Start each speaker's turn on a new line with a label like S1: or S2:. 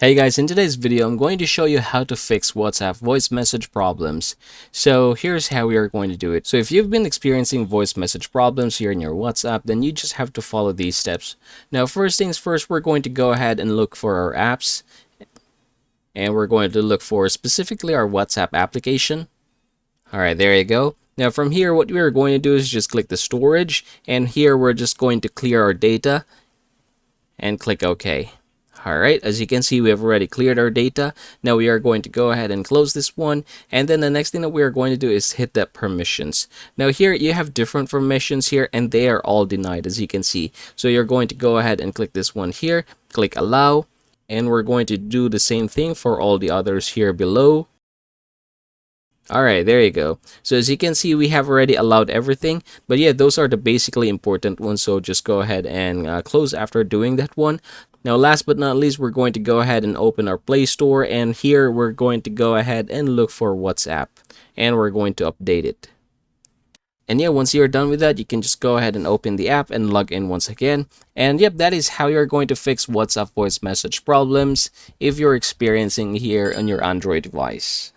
S1: Hey guys, in today's video, I'm going to show you how to fix WhatsApp voice message problems. So here's how we are going to do it. So if you've been experiencing voice message problems here in your WhatsApp, then you just have to follow these steps. Now, first things first, we're going to go ahead and look for our apps. And we're going to look for specifically our WhatsApp application. All right, there you go. Now from here, what we're going to do is just click the storage. And here, we're just going to clear our data and click OK. Alright, as you can see, we have already cleared our data. Now we are going to go ahead and close this one. And then the next thing that we are going to do is hit that permissions. Now here you have different permissions here and they are all denied, as you can see. So you're going to go ahead and click this one here, click allow. And we're going to do the same thing for all the others here below. Alright, there you go. So as you can see, we have already allowed everything. But yeah, those are the basically important ones. So just go ahead and close after doing that one. Now, last but not least, we're going to go ahead and open our Play Store. And here, we're going to go ahead and look for WhatsApp. And we're going to update it. And yeah, once you're done with that, you can just go ahead and open the app and log in once again. And yep, that is how you're going to fix WhatsApp voice message problems if you're experiencing here on your Android device.